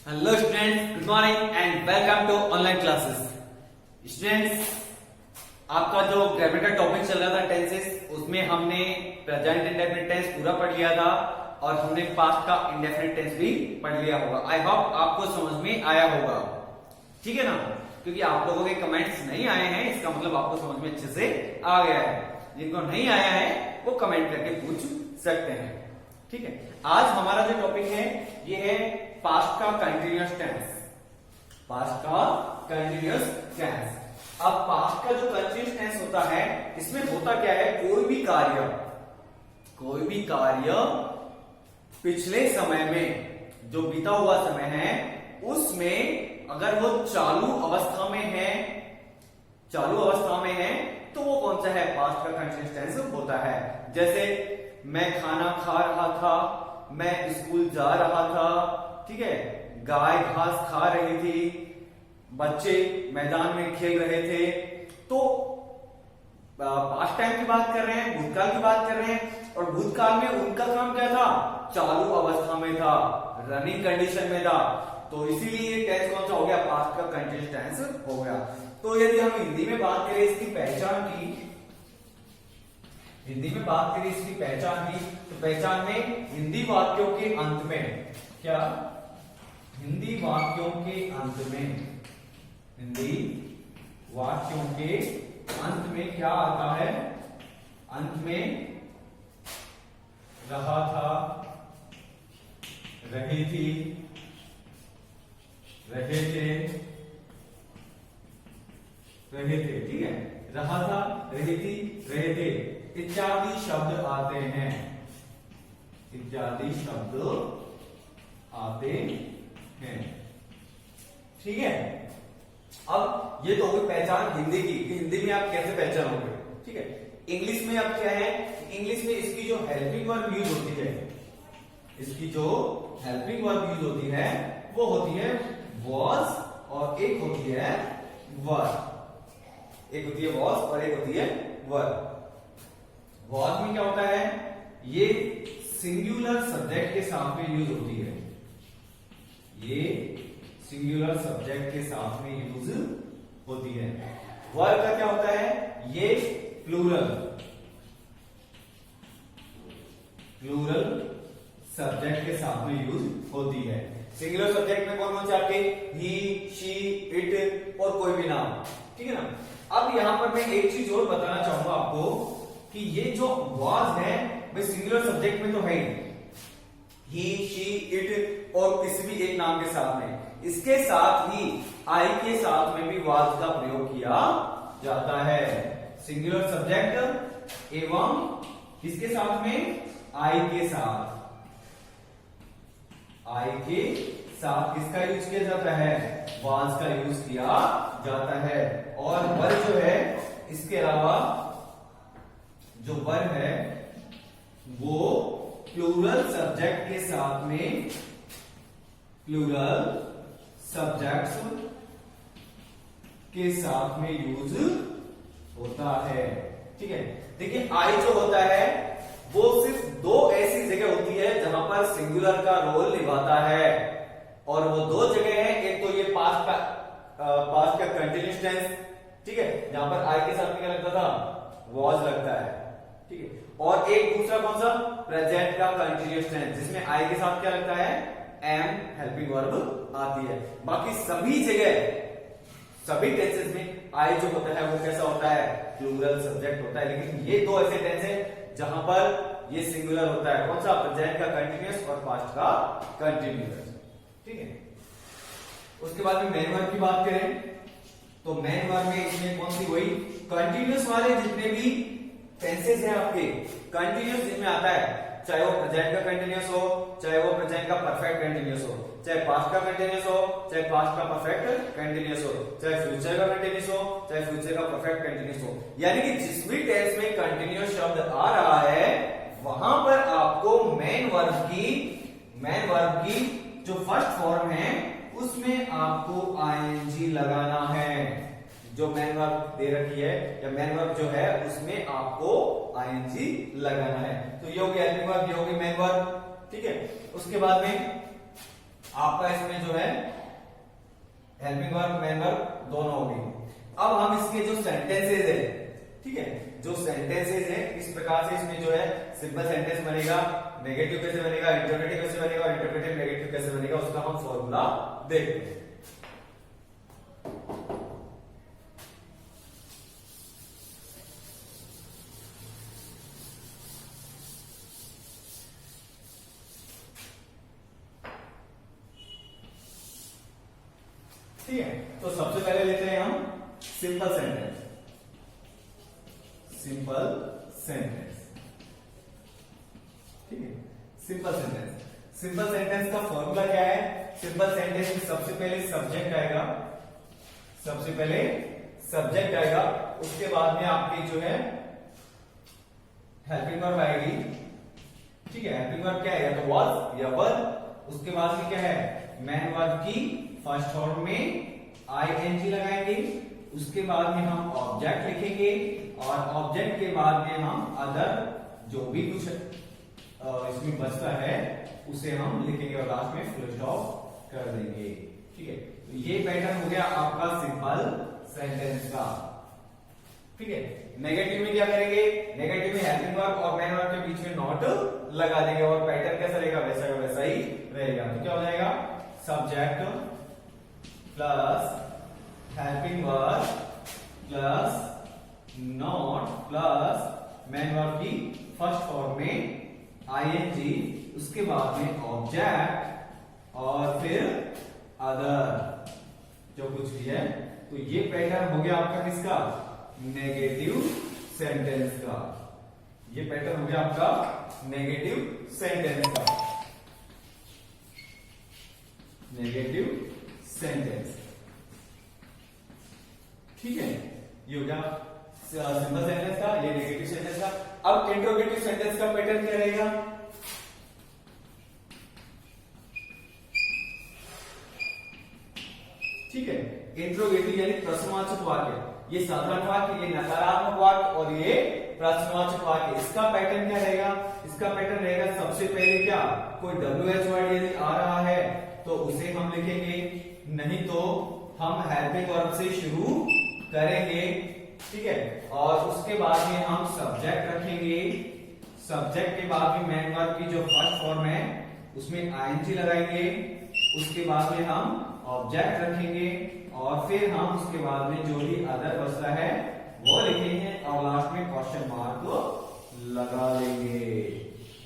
Hello students, good morning and welcome to online classes. Students, आपका जो grammar का topic चल रहा था टेंसेस, उसमें हमने प्रेजेंट इंडेफिनिट टेंस पूरा पढ़ लिया था और हमने पास्ट का इंडेफिनिट टेंस भी पढ़ लिया होगा। आई होप आपको समझ में आया होगा, ठीक है ना? क्योंकि आप लोगों के कमेंट्स नहीं आए हैं, इसका मतलब आपको समझ में अच्छे से आ गया है। जिनको नहीं आया है वो कमेंट करके पूछ सकते हैं, ठीक है? आज हमारा जो टॉपिक है ये है पास्ट का कंटिन्यूअस टेंस। पास्ट का कंटिन्यूअस टेंस। अब पास्ट का जो कंटिन्यूअस टेंस होता है, इसमें होता क्या है, कोई भी कार्य पिछले समय में जो बीता हुआ समय है उसमें अगर वो चालू अवस्था में है तो वो कौन सा है, पास्ट का कंटिन्यूअस टेंस होता है। जैसे मैं खाना खा रहा था, मैं स्कूल जा रहा था, ठीक है, गाय घास खा रही थी, बच्चे मैदान में खेल रहे थे। तो पास्ट टाइम की बात कर रहे हैं, भूतकाल की बात कर रहे हैं, और भूतकाल में उनका काम क्या था, चालू अवस्था में था, रनिंग कंडीशन में था। तो इसीलिए टेंस कौन सा हो गया, पास्ट का कंटिन्यूअस टेंस हो गया। तो यदि हम हिंदी में बात करें इसकी पहचान की, तो पहचान में हिंदी वाक्यों के अंत में क्या, हिंदी वाक्यों के अंत में क्या आता है, अंत में रहा था, रही थी, रहे थे, ठीक है, रहा था, रही थी, रहे थे, इत्यादि शब्द आते हैं, ठीक है। अब ये तो होगी पहचान हिंदी की, कि हिंदी में आप कैसे पहचानोगे, ठीक है। इंग्लिश में अब क्या है, इंग्लिश में इसकी जो हेल्पिंग वर्ब यूज होती है, वो होती है वॉज, और एक होती है वर। एक होती है वॉज और एक होती है वर। वॉज में क्या होता है, ये सिंगुलर सब्जेक्ट के साथ में यूज होती है, वर का क्या होता है, ये प्लूरल सब्जेक्ट के साथ में यूज होती है। सिंगुलर सब्जेक्ट में कौन कौन से आपके, ही, शी, इट और कोई भी नाम, ठीक है ना। अब यहां पर मैं एक चीज और बताना चाहूंगा आपको कि ये जो वाज है भाई सिंगुलर सब्जेक्ट में तो है ही, शी, इट और किसी भी एक नाम के साथ में, इसके साथ ही आई के साथ में भी वाज का प्रयोग किया जाता है। सिंगुलर सब्जेक्ट एवं किसके साथ में, आई के साथ किसका यूज किया जाता है, वाज का यूज किया जाता है। और वर जो है, इसके अलावा जो वर है वो प्लूरल सब्जेक्ट के साथ में, यूज होता है, ठीक है। देखिए आई जो होता है वो सिर्फ दो ऐसी जगह होती है जहां पर सिंगुलर का रोल निभाता है, और वो दो जगह है, एक तो ये पास्ट का कंटिन्यूअस टेंस, ठीक है, जहां पर आई के साथ में क्या लगता था, वॉज लगता है, ठीक है, और एक दूसरा कौन सा, प्रेजेंट का कंटिन्यूअस टेंस, जिसमें आई के साथ क्या लगता है, एम हेल्पिंग वर्ब आती है। बाकी सभी जगह, सभी टेंसेस में आई जो होता है वो कैसा होता है, प्लूरल सब्जेक्ट होता है। लेकिन ये दो ऐसे टेंस है जहां पर ये सिंगुलर होता है, कौन सा, प्रेजेंट का कंटिन्यूअस और पास्ट का कंटिन्यूअस, ठीक है। उसके बाद में मेन वर्ब की बात करें तो मेन वर्ब में इसमें कौन सी, वही कंटिन्यूअस वाले जितने भी टेंसेस हैं आपके, कंटिन्यूअस जिनमें आता है, चाहे वो प्रेजेंट का कंटिन्यूअस हो, चाहे वो प्रेजेंट का परफेक्ट कंटिन्यूअस हो, चाहे पास्ट का कंटिन्यूअस हो, चाहे पास्ट का परफेक्ट कंटिन्यूअस हो, चाहे फ्यूचर का कंटिन्यूअस हो, चाहे फ्यूचर का परफेक्ट कंटिन्यूअस हो, यानी कि जिस भी टेंस में कंटिन्यूअस शब्द आ रहा है वहां पर आपको मेन वर्ब की जो फर्स्ट फॉर्म है उसमें आपको आईएनजी लगाना है। जो मेन वर्ब दे रखी है या मेन वर्ब जो है उसमें आपको आईएनजी लगाना है। तो ये हो गया हेल्पिंग वर्ब, ये हो गई मेन वर्ब, ठीक है। उसके बाद में आपका इसमें जो है हेल्पिंग वर्ब मेन वर्ब दोनों होगी। अब हम इसके जो सेंटेंसेज है, ठीक है, जो सेंटेंसेज है इस प्रकार से इसमें जो है सिंपल सेंटेंस बनेगा, नेगेटिव कैसे बनेगा, इंटरोगेटिव कैसे बनेगा और इंटरप्रेटिव नेगेटिव कैसे बनेगा, उसका हम फॉर्मूला देखते हैं। ठीक है, तो सबसे पहले लेते हैं हम सिंपल सेंटेंस। सिंपल सेंटेंस, ठीक है, सिंपल सेंटेंस। सिंपल सेंटेंस का फॉर्मूला क्या है? सिंपल सेंटेंस में सबसे पहले सब्जेक्ट आएगा, सबसे पहले सब्जेक्ट आएगा, उसके बाद में आपकी जो है हेल्पिंग वर्ब आएगी। ठीक है, हेल्पिंग वर्ब क्या है? या तो वाज या वर। उसके बाद में क्या है? मेन वर्ब की फर्स्ट फॉर्म में आईएनजी लगाएंगे। उसके बाद में हम ऑब्जेक्ट लिखेंगे और ऑब्जेक्ट के बाद में हम अदर जो भी कुछ इसमें बचता है उसे हम लिखेंगे और लास्ट में फुल स्टॉप कर देंगे। ठीक है, तो ये पैटर्न हो गया आपका सिंपल सेंटेंस का। ठीक है, नेगेटिव में क्या करेंगे? नेगेटिव में हेल्पिंग वर्ब और मेन वर्ब के बीच में नॉट लगा देंगे और पैटर्न कैसा रहेगा? वैसा का वैसा ही रहेगा। तो क्या हो जाएगा? Subject plus helping verb plus not plus main verb की फर्स्ट फॉर्म में आईएनजी, उसके बाद में ऑब्जेक्ट और फिर अदर जो कुछ भी है। तो ये पैटर्न हो गया आपका किसका? नेगेटिव सेंटेंस का। ये पैटर्न हो गया आपका नेगेटिव सेंटेंस का। नेगेटिव सेंटेंस, ठीक है, ये हो गया सिंपल सेंटेंस का, ये नेगेटिव सेंटेंस का। अब इंट्रोगेटिव सेंटेंस का पैटर्न क्या रहेगा? ठीक है, इंट्रोगेटिव यानी प्रश्नवाचक वाक्य। ये साधारण वाक्य, ये नकारात्मक वाक्य और ये प्रश्नवाचक वाक्य। इसका पैटर्न क्या रहेगा? इसका पैटर्न रहेगा सबसे पहले क्या? कोई WH वर्ड यदि आ रहा है तो उसे हम लिखेंगे, नहीं तो हम हेल्पिंग वर्ब से शुरू करेंगे। ठीक है, और उसके बाद में हम सब्जेक्ट रखेंगे। सब्जेक्ट के बाद में मेन वर्ब की जो फर्स्ट फॉर्म है उसमें आईएनजी लगाएंगे। उसके बाद में हम ऑब्जेक्ट रखेंगे और फिर हम उसके बाद में जो भी अदर बचता है वो लिखेंगे और लास्ट में क्वेश्चन मार्क लगा लेंगे।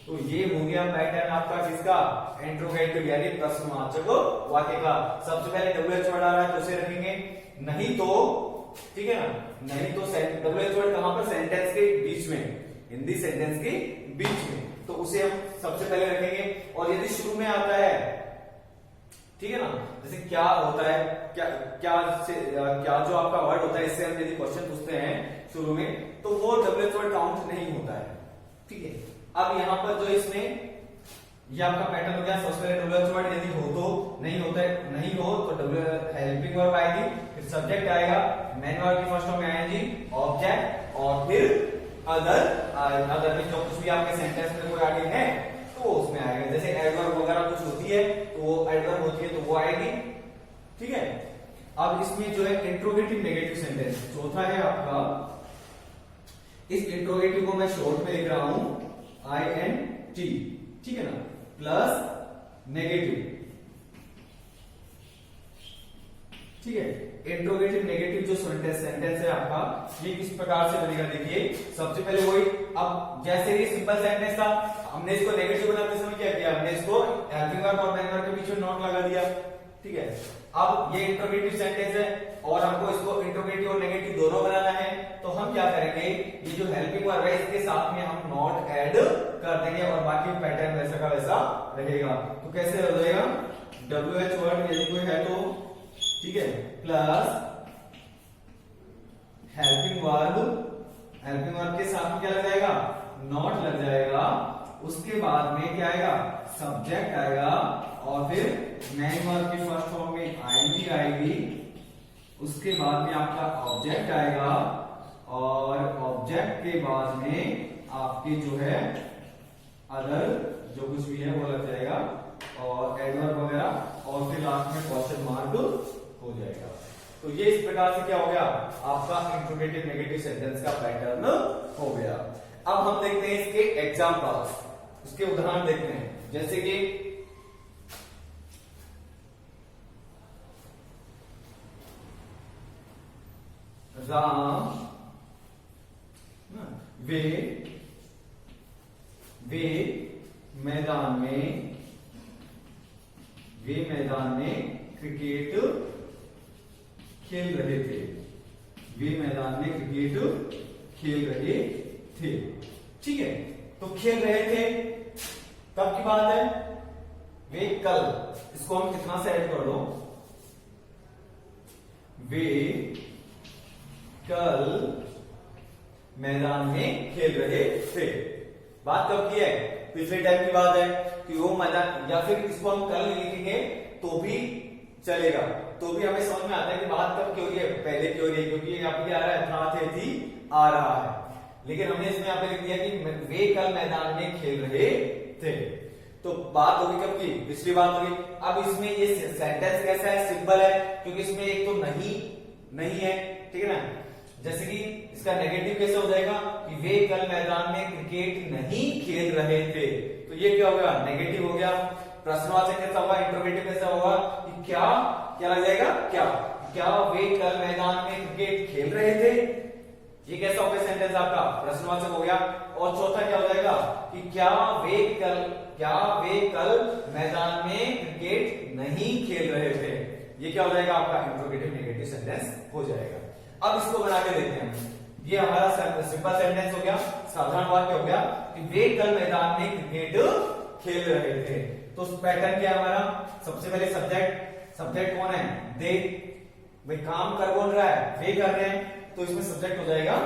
तो ये हो गया पैटर्न आपका किसका? इंट्रोगेटिव यानी प्रश्नवाचक वाक्य का। सबसे पहले WH वर्ड आ रहा है तो उसे रखेंगे, नहीं तो, ठीक है ना, नहीं तो WH वर्ड कहां पर? सेंटेंस के बीच में, हिंदी सेंटेंस के बीच में, तो उसे हम सबसे पहले रखेंगे। और यदि शुरू में आता है, ठीक है ना, जैसे क्या होता है, क्या जो आपका वर्ड होता है, इससे हम यदि क्वेश्चन पूछते हैं शुरू में तो वो WH वर्ड काउंट नहीं होता है। ठीक है, अब यहां पर जो इसमें ये आपका पैटर्न हो गया, सबसे पहले WH वर्ड यदि हो तो, नहीं होता है, नहीं हो तो हेल्पिंग वर्ब आएगी, फिर सब्जेक्ट आएगा, मेन वर्ब की फर्स्ट फॉर्म में आएगी, ऑब्जेक्ट और फिर अदर में जो कुछ भी आपके सेंटेंस में कोई आगे है तो उसमें आएगा। जैसे एडवर्ब वगैरह कुछ होती है तो वो एडवर्ब होती है तो वो आएगी। ठीक है, अब इसमें जो है इंट्रोगेटिव नेगेटिव सेंटेंस चौथा है आपका। इस इंट्रोगेटिव को मैं शॉर्ट में लिख रहा हूं INT, ठीक है ना, प्लस नेगेटिव। ठीक है, इंट्रोगेटिव नेगेटिव जो सेंटेंस है आपका, ये किस प्रकार से बनेगा? देखिए, सबसे पहले वही, अब जैसे ये सिंपल सेंटेंस था, हमने इसको नेगेटिव बनाते समय क्या किया? हमने इसको हेल्पिंग वर्ब और मेन वर्ब के बीच में नॉट लगा दिया। ठीक है, अब ये इंट्रोगेटिव सेंटेंस है और हमको इसको इंट्रोगेटिव और नेगेटिव दोनों बनाना है, तो हम क्या करेंगे? ये जो हेल्पिंग वर्ब है इसके साथ में हम नॉट ऐड कर देंगे और बाकी पैटर्न वैसा का वैसा रहेगा। तो कैसे हो जाएगा? WH वर्ड यदि कोई है तो, ठीक है, प्लस हेल्पिंग वर्ब के साथ में क्या लग जाएगा? नॉट लग जाएगा। उसके बाद में क्या आएगा? सब्जेक्ट आएगा और फिर मेन वर्ब की फर्स्ट फॉर्म में आईएनजी आएगी। उसके बाद में आपका ऑब्जेक्ट आएगा और ऑब्जेक्ट के बाद में आपके जो है अदर जो कुछ भी है वो लग जाएगा और एडवर्ब वगैरह और फिर लास्ट में क्वेश्चन मार्क हो जाएगा। तो ये इस प्रकार से क्या हो गया, आपका इंट्रोगेटिव नेगेटिव सेंटेंस का पैटर्न हो गया। अब हम देखते हैं इसके एग्जाम्पल्स, उसके उदाहरण देखते हैं। जैसे कि राम वे मैदान में क्रिकेट खेल रहे थे। वे मैदान में क्रिकेट खेल रहे थे। ठीक है, तो खेल रहे थे कब की बात है, वे कल, इसको हम कितना से ऐड कर दो, वे कल मैदान में खेल रहे थे। बात कब की है, पिछले टाइम की बात है कि वो मैदान, या फिर इसको हम कल लिखेंगे तो भी चलेगा, तो भी हमें समझ में आता है कि बात कब की हो रही है, पहले की हो रही है, क्योंकि यहाँ पे क्या आ रहा है, था थे थी आ रहा है। लेकिन हमने इसमें यहाँ पे लिख दिया कि वे कल मैदान में खेल रहे थे, तो बात होगी कब की, पिछली बात होगी। अब इसमें ये सेंटेंस कैसा है, सिंपल है, क्योंकि इसमें एक तो नहीं है, ठीक है ना। जैसे कि इसका नेगेटिव कैसे हो जाएगा कि वे कल मैदान में क्रिकेट नहीं खेल रहे थे, तो ये क्या होगा, नेगेटिव हो गया। प्रश्नवाचक कैसा होगा, इंट्रोगेटिव कैसा होगा कि क्या लग जाएगा, क्या वे कल मैदान में क्रिकेट खेल रहे थे, ये कैसा हो गया सेंटेंस आपका, प्रश्नवाचक हो गया। और चौथा क्या हो जाएगा कि क्या वे कल मैदान में क्रिकेट नहीं खेल रहे थे, ये क्या हो जाएगा आपका इंट्रोगेटिव नेगेटिव सेंटेंस हो जाएगा। अब इसको बना के देखते हैं, ये हमारा सिंपल सेंटेंस हो गया, साधारण वाक्य हो गया कि वे कल मैदान में क्रिकेट खेल रहे थे। तो पैटर्न क्या है हमारा, सबसे पहले सब्जेक्ट कौन है, दे, भाई काम कर कौन रहा है, वे कर रहे हैं, तो इसमें सब्जेक्ट हो जाएगा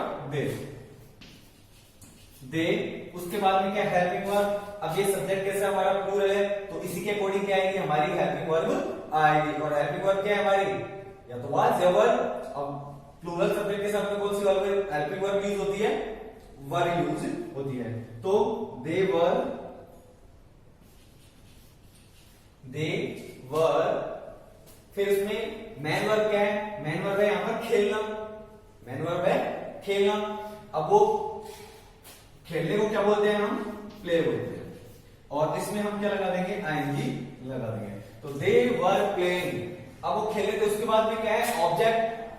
दे। उसके बाद में क्या, हेल्पिंग वर्ब। अब ये सब्जेक्ट कैसे हमारा प्लूरल है, तो इसी के अकॉर्डिंग क्या आएगी, हमारी हेल्पिंग वर्ब आएगी। और हेल्पिंग वर्ब क्या है हमारी, या तो वाज या वर। अब प्लूरल सब्जेक्ट के साथ में कौन सी वर्ब, हेल्पिंग वर्ब यूज होती है, वर यूज होती है। तो दे वर, फिर इसमें मैन वर्ब क्या है, मैन वर्ब है यहां पर खेलना, मैन वर्ब है खेलना। अब वो खेलने को क्या बोलते हैं, हम प्ले बोलते हैं, और इसमें हम क्या लगा देंगे, आईएनजी लगा देंगे। तो दे वर प्लेइंग, अब वो खेले थे, उसके बाद में क्या है,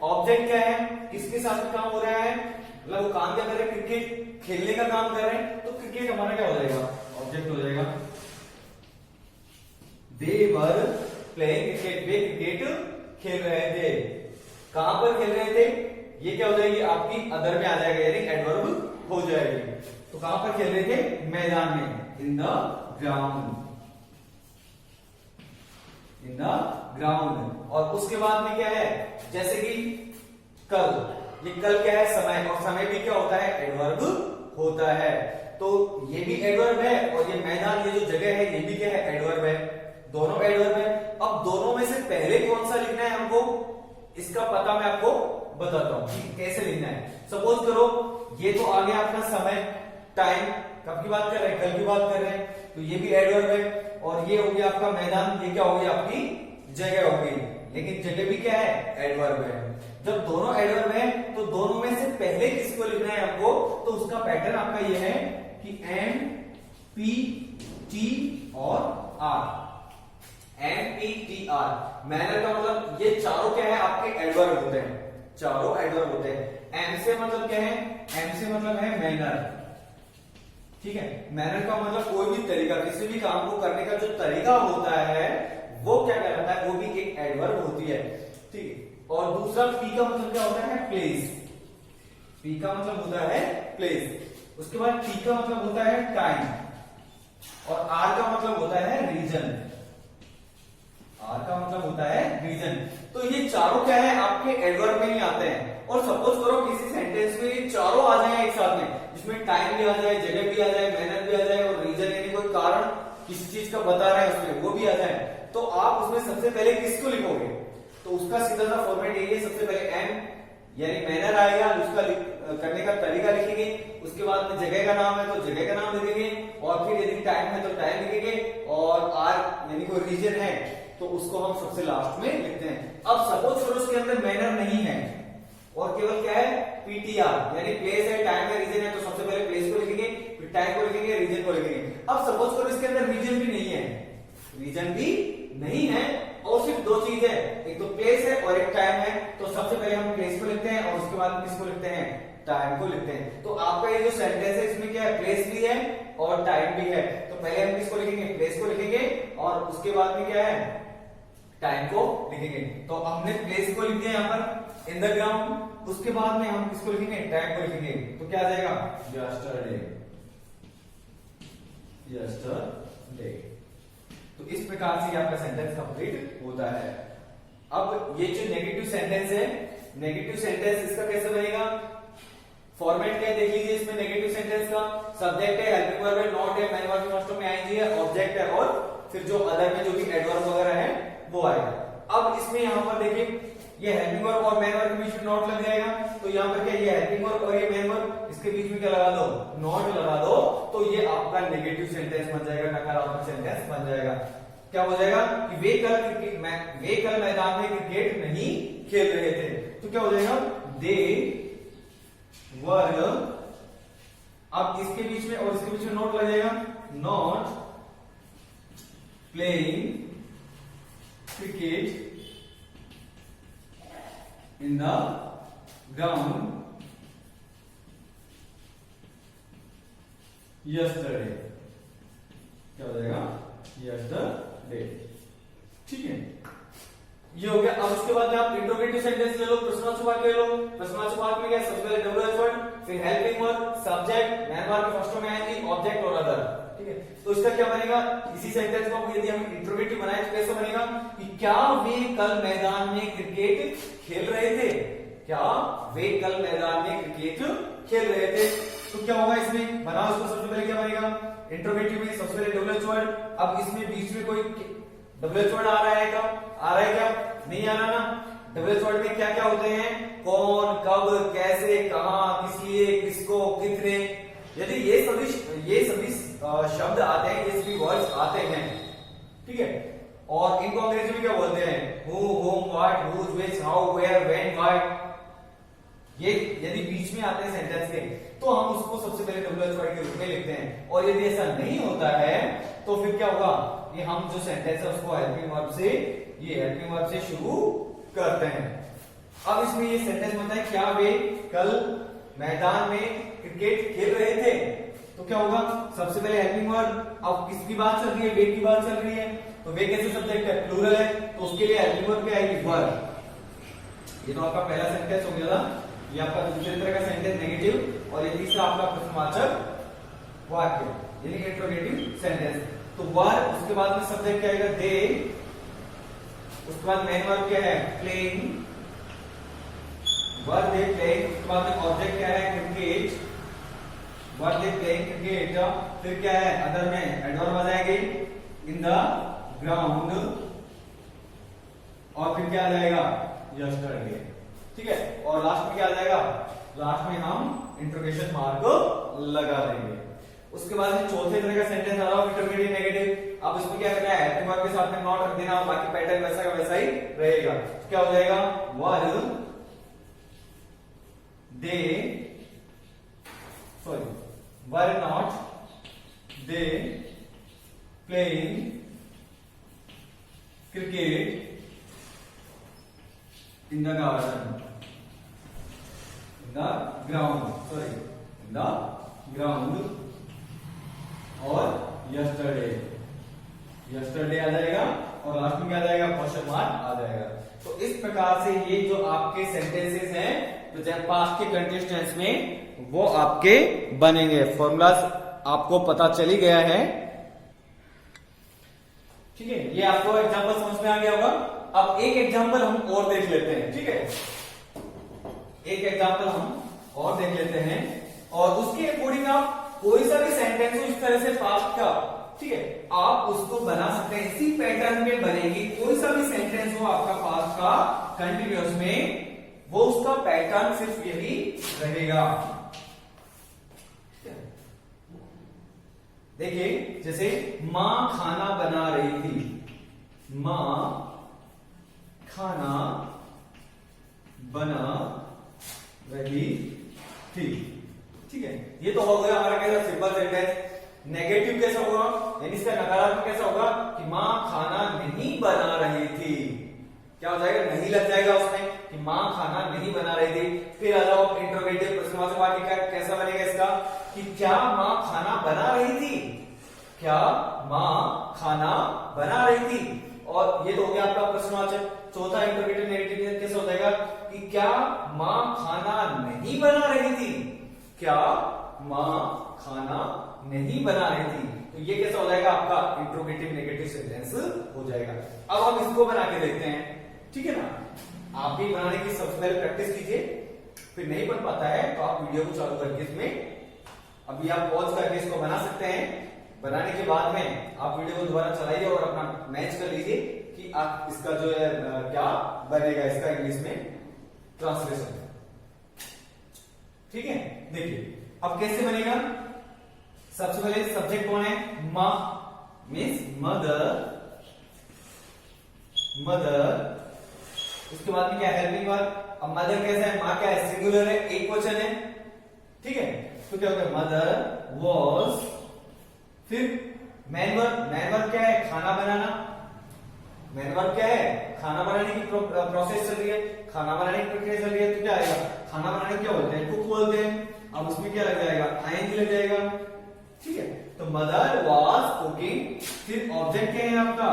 ऑब्जेक्ट क्या है, किसके साथ काम हो रहा है, मतलब वो काम क्या कर रहे हैं, क्रिकेट खेलने का काम कर रहे हैं, तो क्रिकेट हमारा क्या हो जाएगा, ऑब्जेक्ट हो जाएगा। दे वर प्लेइंग क्रिकेट, वे क्रिकेट खेल रहे थे, कहां पर खेल रहे थे, ये क्या हो जाएगी आपकी अदर में आ जाएगा, यानी एडवर्ब हो जाएगी। तो कहां पर खेल रहे थे, मैदान में, इन द ग्राउंड। और उसके बाद में क्या है, जैसे कि कल, ये कल क्या है, समय, और समय भी क्या होता है, एडवर्ब होता है। तो ये भी एडवर्ब है, और ये मैदान, ये जो जगह है, ये भी क्या है, एडवर्ब है, दोनों एडवर्ब है। अब दोनों में से पहले कौन सा लिखना है हमको, इसका पता मैं आपको बताता हूं कि कैसे लिखना है। सपोज करो ये तो आ गया अपना समय, टाइम, कब की बात कर रहे हैं, कल की बात कर रहे हैं, तो ये भी एडवर्ब है। और ये हो गया आपका मैदान, ये क्या हो गया, आपकी जगह हो गई, लेकिन जगह भी क्या है, एडवर्ब है। जब दोनों एडवर्ब है, तो दोनों में से पहले किसको लिखना है हमको, तो उसका पैटर्न आपका ये है कि एम, पी, टी और आर, MPTR। मैनर का मतलब, ये चारों क्या है आपके एडवर्ब होते हैं, चारों एडवर्ब होते हैं। एम से मतलब क्या है, एम से मतलब है मैनर, ठीक है। मैनर का मतलब कोई भी तरीका, किसी भी काम को करने का जो तरीका होता है वो क्या कहलाता है, वो भी एक एडवर्ब होती है, ठीक है। और दूसरा पी का मतलब क्या होता है, प्लेस, पी का मतलब होता है प्लेस। उसके बाद टी का मतलब होता है टाइम, और आर का मतलब होता है रीजन, आर का मतलब होता है रीजन। तो ये चारों क्या है आपके एडवर्ब में ही आते हैं। और सपोज करो किसी सेंटेंस में ये चारों आ जाए एक साथ में, जिसमें टाइम भी आ जाए, जगह भी आ जाए, मेहनत भी आ जाए, और रीजन यानी कोई कारण किसी चीज का बता रहा है उसमें, वो भी आ जाए, तो आप उसमें सबसे पहले किसको लिखोगे, तो उसका सीधा सा फॉर्मेट यही है, सबसे पहले एम, यानी मैनर आएगा, उसका करने का तरीका लिखेंगे, उसके बाद में जगह का नाम है तो जगह का नाम लिखेंगे, और फिर यदि टाइम है तो टाइम लिखेंगे, और आर यानी कोई रीजन है तो उसको हम सबसे लास्ट में लिखते हैं। अब सपोज करो उसके अंदर मैनर नहीं है और केवल क्या है पीटीआर यानी प्लेस है, टाइम है, रीजन है, तो सबसे पहले प्लेस को लिखेंगे, फिर टाइम को लिखेंगे, रीजन को लिखेंगे। अब सपोज करो इसके अंदर रीजन भी नहीं है, रीजन भी नहीं है और सिर्फ दो चीज है, एक तो प्लेस है और एक टाइम है, तो सबसे पहले हम प्लेस को लिखते हैं और उसके बाद किसको लिखते हैं, टाइम को लिखते हैं। तो आपका ये जो सेंटेंस है इसमें क्या है, प्लेस भी है और टाइम भी है, तो पहले हम किसको लिखेंगे, प्लेस को लिखेंगे और उसके बाद में क्या है, टाइम को लिखेंगे। तो हमने प्लेस को लिख दिया यहाँ पर इन द ग्राउंड, उसके बाद में हम किसको लिखेंगे, टाइम को लिखेंगे, तो क्या आ जाएगा, यस्टरडे, यस्टरडे। तो इस प्रकार से आपका सेंटेंस कंप्लीट होता है। अब ये जो नेगेटिव सेंटेंस है, नेगेटिव सेंटेंस इसका कैसे बनेगा, फॉर्मेट क्या है देख लीजिए इसमें नेगेटिव सेंटेंस का, सब्जेक्ट है, हेल्पिंग वर्ब है, नॉट है, मेन वर्ब फर्स्ट में आएंगे है, ऑब्जेक्ट है और फिर जो अदर में जो भी एडवर्ब वगैरह है वो आएगा। अब इसमें यहां पर देखिए ये हेल्पिंग वर्ब और मेन वर्ब के बीच में नॉट लग जाएगा, तो यहां पर क्या ये हेल्पिंग वर्ब और ये मेन वर्ब इसके बीच में क्या लगा दो, नॉट लगा दो, तो ये आपका नेगेटिव सेंटेंस बन जाएगा, नकारात्मक सेंटेंस बन जाएगा। क्या हो जाएगा कि वे कल मैदान में क्रिकेट नहीं खेल रहे थे, तो क्या हो जाएगा, दे वर, अब इसके बीच में और इसके बीच में नॉट लग जाएगा, not playing cricket in the ground yesterday, क्या हो जाएगा, यस्टरडे। ठीक है, ये हो गया। अब उसके बाद में आप इंट्रोगेटिव सेंटेंस ले लो, प्रश्नवाचक वाक्य ले लो। प्रश्नवाचक वाक्य में क्या, सबसे पहले डब्ल्यूएच वर्ड, फिर helping verb, subject, main verb first में आएंगे, ऑब्जेक्ट और अदर। ठीक है, तो इसका क्या बनेगा, इसी सेंटेंस को यदि हम इंट्रोगेटिव बनाए तो कैसे बनेगा कि क्या वे कल मैदान में क्रिकेट खेल रहे थे, क्या वे कल मैदान में क्रिकेट खेल रहे थे, तो क्या होगा इसमें, बनाओ इसको, सबसे पहले क्या बनेगा, इंट्रोगेटिव में सबसे पहले डब्ल्यूएच वर्ड। अब इसमें बीच में कोई डब्ल्यूएच वर्ड आ रहा है क्या, आ रहा है क्या, नहीं आ रहा ना। डब्ल्यूएच वर्ड में क्या क्या होते हैं, कौन, कब, कैसे, कहां, किस लिए, किसको, कितने, यदि ये सभी शब्द आते हैं, ये सभी वर्ड्स आते हैं, ठीक है, और इनको अंग्रेजी में क्या बोलते हैं, who, whom, what, whose, which, how, where, when, why, ये यदि बीच में आते हैं सेंटेंस के तो हम उसको सबसे पहले डब्ल्यूएच वर्ड के रूप में लिखते हैं, और यदि ऐसा नहीं होता है तो फिर क्या होगा, ये हम जो सेंटेंस है उसको हेल्पिंग वर्ब से, ये हेल्पिंग वर्ब से शुरू करते हैं। अब इसमें ये सेंटेंस बनता है, क्या वे कल मैदान में क्रिकेट खेल रहे थे, तो क्या होगा, सबसे पहले हेल्पिंग वर्ब। अब किसकी बात चल रही है, वे की बात चल रही है, तो वे कैसे सब्जेक्ट है, प्लूरल है, तो उसके लिए हेल्पिंग वर्ब क्या आएगी, वर्ब। ये तो आपका पहला सेंटेंस हो गया था, ये आपका दूसरे तरह का सेंटेंस नेगेटिव, और ये तीसरा आपका प्रश्नवाचक वाक्य यानी इंट्रोगेटिव सेंटेंस। तो वर्ब, उसके बाद में सब्जेक्ट क्या आएगा, दे, उसके बाद मेन वर्ब क्या है, प्लेइंग, वर्ब दे प्लेइंग, उसके बाद में ऑब्जेक्ट क्या है, cricket, verb they playing cricket, फिर क्या है, अदर में एडवर्ब आ जाएंगे, इन द ग्राउंड, और फिर क्या आ जाएगा, यस्टरडे। ठीक है, और लास्ट में क्या आ जाएगा, लास्ट में हम इंट्रोगेशन मार्क लगा देंगे। उसके बाद में चौथे तरह का सेंटेंस आ रहा है इंट्रोगेटिव नेगेटिव। अब इसमें क्या करना है, हेल्पिंग वर्ब के साथ में नॉट रख देना, बाकी पैटर्न वैसा का वैसा ही रहेगा। क्या हो जाएगा, were not they playing cricket in the garden, in the ground, और yesterday आ जाएगा, और लास्ट में क्या आ जाएगा, क्वेश्चन मार्क आ जाएगा। तो इस प्रकार से ये जो आपके सेंटेंसेस हैं, तो जब पास्ट के कंटिन्यूअस टेंस में वो आपके बनेंगे। फॉर्मूलाज आपको पता चली गया है, ठीक है, ये आपको एग्जांपल समझ में आ गया होगा। अब एक एग्जांपल हम और देख लेते हैं, ठीक है, एक एग्जांपल हम और देख लेते हैं, और उसके अकॉर्डिंग आप कोई सा भी सेंटेंस हो इस तरह से पास्ट का, ठीक है, आप उसको बना सकते हैं, इसी पैटर्न में बनेगी। कोई सा भी सेंटेंस हो आपका पास्ट का कंटिन्यूअस में, वो उसका पैटर्न सिर्फ यही रहेगा। देखिए जैसे मां खाना बना रही थी, मां खाना बना रही थी, ठीक है। ये तो हो गया हमारा कैसा सिंपल सेंटेंस। नेगेटिव कैसा होगा, यानी इसका नकारात्मक कैसा होगा कि मां खाना नहीं बना रही थी। क्या हो जाएगा, नहीं लग जाएगा उसमें कि मां खाना नहीं बना रही थी। फिर आ जाओ इंट्रोगेटिव प्रश्नवाचक वाक्य कैसा बनेगा इसका कि क्या मां खाना बना रही थी, क्या मां खाना बना रही थी। और ये तो हो गया आपका प्रश्नवाचक। चौथा इंट्रोगेटिव नेगेटिव कैसे हो जाएगा कि क्या मां खाना नहीं बना रही थी, क्या मां खाना नहीं बना रही थी। तो ये कैसा हो जाएगा आपका इंट्रोगेटिव नेगेटिव सेंटेंस हो जाएगा। अब हम इसको बना के देखते हैं, ठीक है ना। आप भी बनाने की सबसे पहले प्रैक्टिस कीजिए, फिर नहीं बन पाता है तो आप वीडियो को चालू करके इसमें अभी आप पॉज करके इसको बना सकते हैं। बनाने के बाद में आप वीडियो को दोबारा चलाइए और अपना मैच कर लीजिए कि आप इसका जो है क्या बनेगा इसका इंग्लिश में ट्रांसलेशन, ठीक है। देखिए अब कैसे बनेगा। सबसे पहले सब्जेक्ट कौन है, मां मीन्स मदर, मदर। उसके बाद में क्या हेल्पिंग वर्ब। अब मदर कैसा है, मां क्या है, सिंगुलर है, एक वचन है, ठीक है। तो क्या होगा, मदर वॉज। फिर मैन वर्ब, मैन वर्ब क्या है, खाना बनाना। मैन वर्ब क्या है, खाना बनाने की प्रोसेस चल रही है, खाना बनाने की प्रक्रिया चल रही है। तो क्या आएगा, खाना बनाने क्या बोलते हैं, कुक बोलते हैं। अब उसमें क्या लग जाएगा, आईएनजी लग जाएगा, ठीक है। तो मदर वाज कुकिंग। फिर ऑब्जेक्ट क्या है आपका,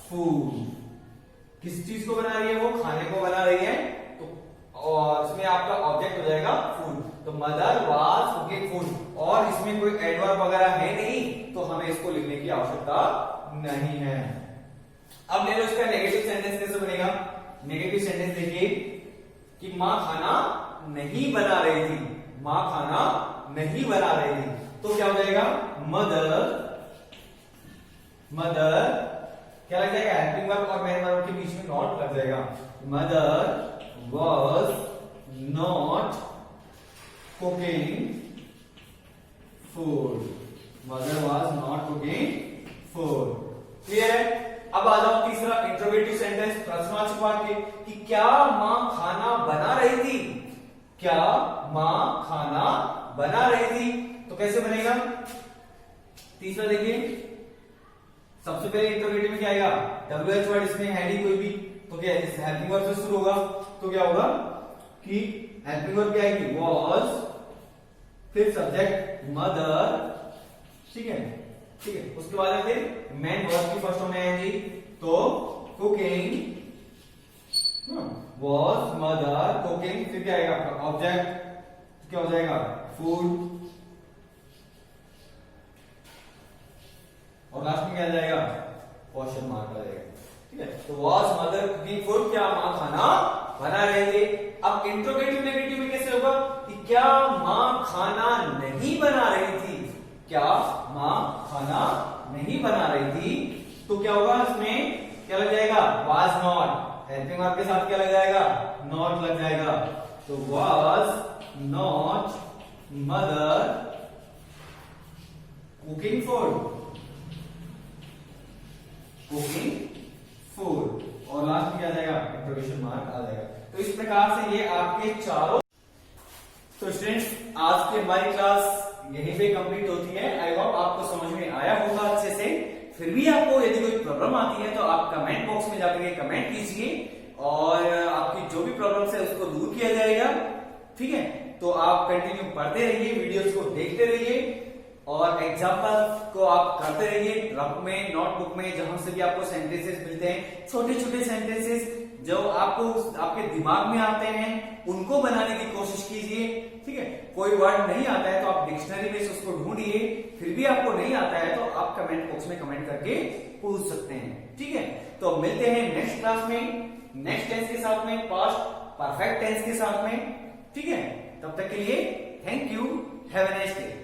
फूड। किस चीज को बना रही है, वो खाने को बना रही है, तो और इसमें आपका ऑब्जेक्ट हो जाएगा फूड। तो मदर वाज कुकिंग फूड। और इसमें कोई एडवर्ब वगैरह है नहीं, तो हमें इसको लिखने की आवश्यकता नहीं है। अब ले लो इसका नेगेटिव सेंटेंस कैसे बनेगा। नेगेटिव सेंटेंस देखिए कि मां खाना नहीं बना रही थी, मां खाना नहीं बना रही थी। तो क्या हो जाएगा, मदर, मदर क्या लग जाएगा, हेल्पिंग वर्ब और मेन वर्ब के बीच में नॉट लग जाएगा। Mother was not cooking food, mother was not cooking food. Clear है। अब आ जाओ तीसरा इंट्रोगेटिव सेंटेंस, प्रश्नवाचक वाक्य कि क्या मां खाना बना रही थी, क्या मां खाना बना रही थी। तो कैसे बनेगा, तीसरा देखिए। सबसे पहले इंट्रोगेटिव में क्या आएगा, WH वर्ड, इसमें है नहीं कोई भी, तो क्या हेल्पिंग वर्ब से शुरू होगा। तो क्या होगा कि हेल्पिंग वर्ब क्या आएगी, वॉज। फिर सब्जेक्ट मदर, ठीक है, ठीक है। उसके बाद फिर मेन वर्ब की फर्स्ट फॉर्म में आएगी, तो कुकिंग वॉज मदर कुकिंग। फिर क्या आएगा आपका ऑब्जेक्ट, क्या हो जाएगा फूड। और लास्ट में क्या आ जाएगा, क्वेश्चन मार्क आ जाएगा, ठीक है। तो वॉज मदर कुकिंग फूड, क्या मां खाना बना रहे थे। अब इंट्रोगेटिव नेगेटिव में कैसे होगा कि क्या मां खाना नहीं बना रही थी, क्या मां खाना नहीं बना रही थी। तो क्या होगा, इसमें क्या लग जाएगा, वाज नॉट। हेल्पिंग वर्ब के साथ क्या लग जाएगा, नॉट लग जाएगा। तो was not mother cooking food, cooking food. और लास्ट में क्या आ जाएगा, इंट्रोगेशन मार्क आ जाएगा। तो इस प्रकार से ये आपके चारों। तो स्टूडेंट्स आज की हमारी क्लास यहीं पे कंप्लीट होती है। आई होप आपको समझ में आया होगा अच्छे से। फिर भी आपको यदि कोई प्रॉब्लम आती है तो आप कमेंट बॉक्स में जाकर के कमेंट कीजिए और आपकी जो भी प्रॉब्लम्स है उसको दूर किया जाएगा, ठीक है। तो आप कंटिन्यू पढ़ते रहिए, वीडियोस को देखते रहिए और एग्जाम्पल को आप करते रहिए रफ में, नोटबुक में, जहां से भी आपको सेंटेंसेस मिलते हैं, छोटे छोटे सेंटेंसेस जो आपको आपके दिमाग में आते हैं उनको बनाने की कोशिश कीजिए, ठीक है। कोई वर्ड नहीं आता है तो आप डिक्शनरी में से उसको ढूंढिए, फिर भी आपको नहीं आता है तो आप कमेंट बॉक्स में कमेंट करके पूछ सकते हैं, ठीक है। तो मिलते हैं नेक्स्ट क्लास में नेक्स्ट टेंस के साथ में, पास्ट परफेक्ट टेंस के साथ में, ठीक है। तब तक के लिए thank you, have a nice day.